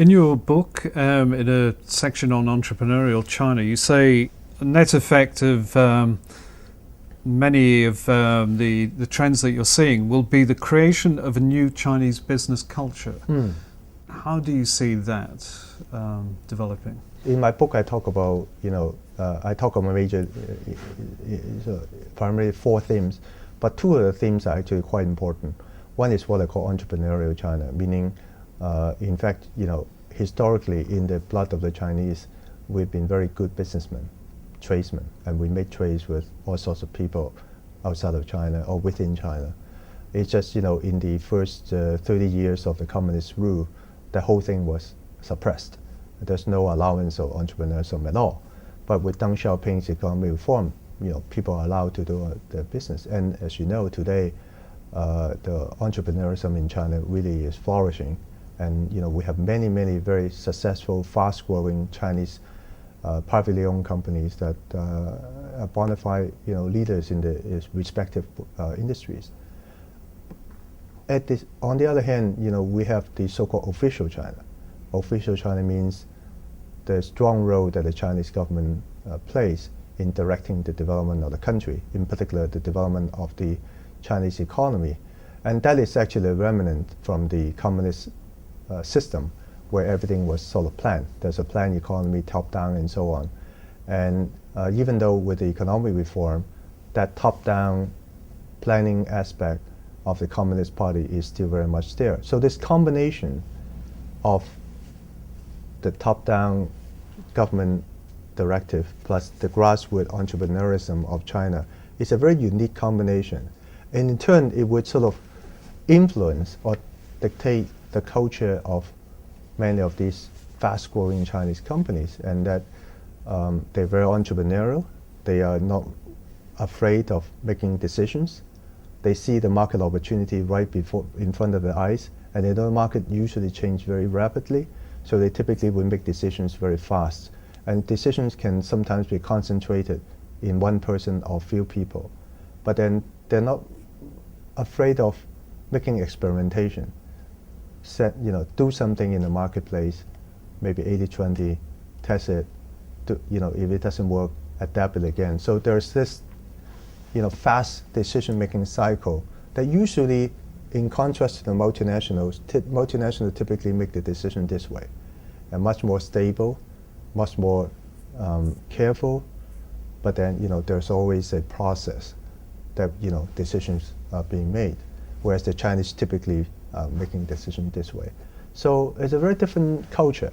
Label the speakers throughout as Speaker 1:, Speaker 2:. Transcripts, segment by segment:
Speaker 1: In your book, in a section on entrepreneurial China, you say the net effect of many of the trends that you're seeing will be the creation of a new Chinese business culture. How do you see that developing?
Speaker 2: In my book, I talk about, I talk about major, primarily 4 themes, but 2 of the themes are actually quite important. One is what I call entrepreneurial China, meaning, in fact, historically in the blood of the Chinese, we've been very good businessmen, tradesmen, and we make trades with all sorts of people outside of China or within China. It's just, in the first 30 years of the communist rule, the whole thing was suppressed. There's no allowance of entrepreneurship at all. But with Deng Xiaoping's economic reform, people are allowed to do their business. And as you know, today, the entrepreneurism in China really is flourishing. And we have many, many very successful, fast-growing Chinese privately owned companies that are bona fide, leaders in the respective industries. On the other hand, we have the so-called official China. Official China means the strong role that the Chinese government plays in directing the development of the country, in particular the development of the Chinese economy. And that is actually a remnant from the communist system, where everything was sort of planned. There's a planned economy, top-down, and so on. And even though with the economic reform, that top-down planning aspect of the Communist Party is still very much there. So this combination of the top-down government directive plus the grassroots entrepreneurism of China is a very unique combination. And in turn, it would sort of influence or dictate the culture of many of these fast-growing Chinese companies, and that they're very entrepreneurial. They are not afraid of making decisions. They see the market opportunity right in front of their eyes, and the market usually change very rapidly, so they typically will make decisions very fast. And decisions can sometimes be concentrated in one person or few people, but then they're not afraid of making experimentation. Do something in the marketplace, maybe 80-20, test it. If it doesn't work, adapt it again. So there's this, fast decision-making cycle that usually, in contrast to the multinationals, multinationals typically make the decision this way, and much more stable, much more careful. But then, there's always a process that decisions are being made, whereas the Chinese typically making decisions this way. So it's a very different culture.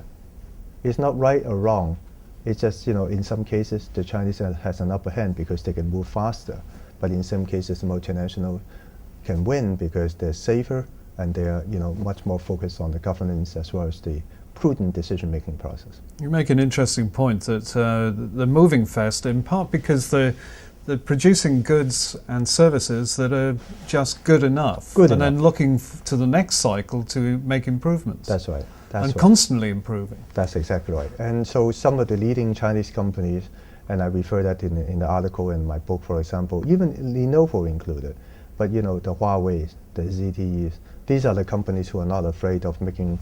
Speaker 2: It's not right or wrong. It's just, in some cases, the Chinese has an upper hand because they can move faster. But in some cases, the multinationals can win because they're safer and they're, much more focused on the governance as well as the prudent decision-making process.
Speaker 1: You make an interesting point that they're moving fast, in part because they're producing goods and services that are just good enough. Then looking to the next cycle to make improvements.
Speaker 2: That's right.
Speaker 1: Constantly improving.
Speaker 2: That's exactly right. And so some of the leading Chinese companies, and I refer that in the article in my book, for example, even Lenovo included, but the Huawei, the ZTEs, these are the companies who are not afraid of making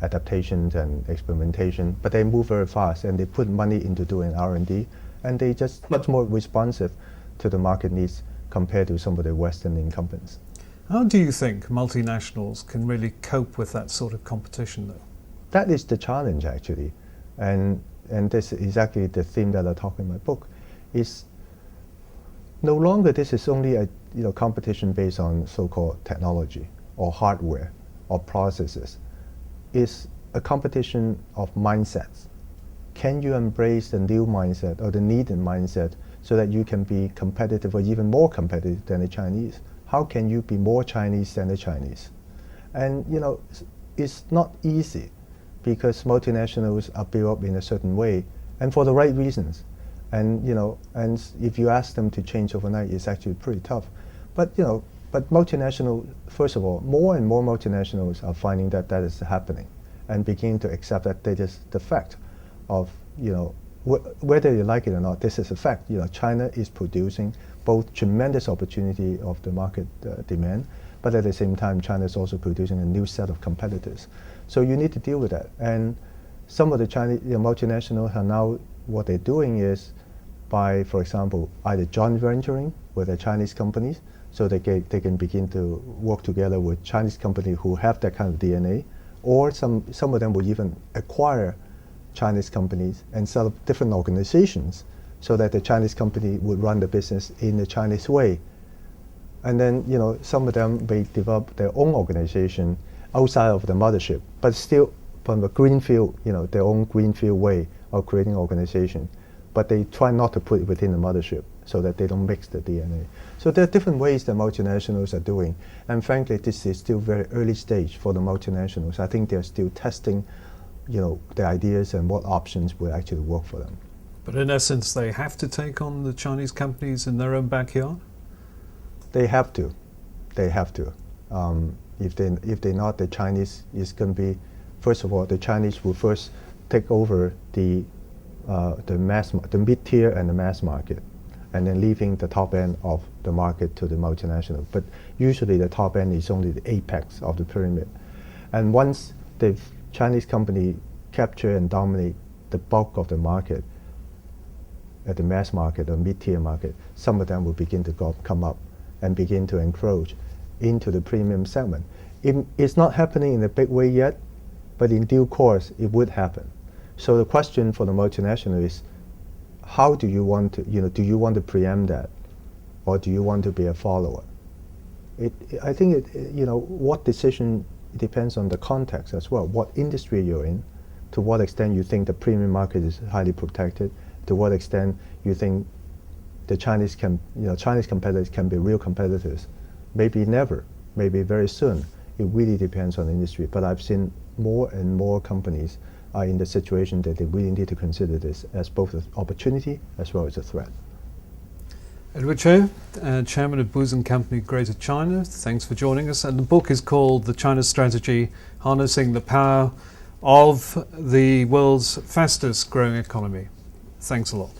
Speaker 2: adaptations and experimentation, but they move very fast and they put money into doing R&D, and they just much more responsive to the market needs compared to some of the Western incumbents.
Speaker 1: How do you think multinationals can really cope with that sort of competition, though?
Speaker 2: That is the challenge, actually, and this is exactly the theme that I talk in my book. Is no longer this is only a competition based on so-called technology or hardware or processes. It's a competition of mindsets. Can you embrace the new mindset or the needed mindset so that you can be competitive or even more competitive than the Chinese? How can you be more Chinese than the Chinese? And it's not easy because multinationals are built up in a certain way and for the right reasons. And and if you ask them to change overnight, it's actually pretty tough. But multinational, first of all, more and more multinationals are finding that is happening and beginning to accept that that is the fact of, whether you like it or not, this is a fact. China is producing both tremendous opportunity of the market demand, but at the same time, China is also producing a new set of competitors. So you need to deal with that. And some of the Chinese multinationals are now, what they're doing is by, for example, either joint venturing with the Chinese companies, so they can begin to work together with Chinese companies who have that kind of DNA, or some of them will even acquire Chinese companies and set up different organizations so that the Chinese company would run the business in the Chinese way. And then, some of them may develop their own organization outside of the mothership, but still from the greenfield, their own greenfield way of creating organization. But they try not to put it within the mothership so that they don't mix the DNA. So there are different ways that multinationals are doing. And frankly, this is still very early stage for the multinationals. I think they're still testing, the ideas and what options will actually work for them.
Speaker 1: But in essence, they have to take on the Chinese companies in their own backyard?
Speaker 2: They have to. They have to. If they're not, the Chinese is going to be, first of all, the Chinese will first take over the mid-tier and the mass market, and then leaving the top end of the market to the multinational. But usually the top end is only the apex of the pyramid. And once the Chinese company capture and dominate the bulk of the market, at the mass market or mid-tier market, some of them will begin to come up and begin to encroach into the premium segment. It's not happening in a big way yet, but in due course it would happen. So the question for the multinational is, how do you want to, do you want to preempt that, or do you want to be a follower? I think what decision depends on the context as well. What industry you're in, to what extent you think the premium market is highly protected, to what extent you think the Chinese competitors can be real competitors. Maybe never, maybe very soon. It really depends on the industry. But I've seen more and more companies are in the situation that they really need to consider this as both an opportunity as well as a threat.
Speaker 1: Edward Tse, Chairman of Booz Company Greater China, thanks for joining us. And the book is called The China Strategy, Harnessing the Power of the World's Fastest Growing Economy. Thanks a lot.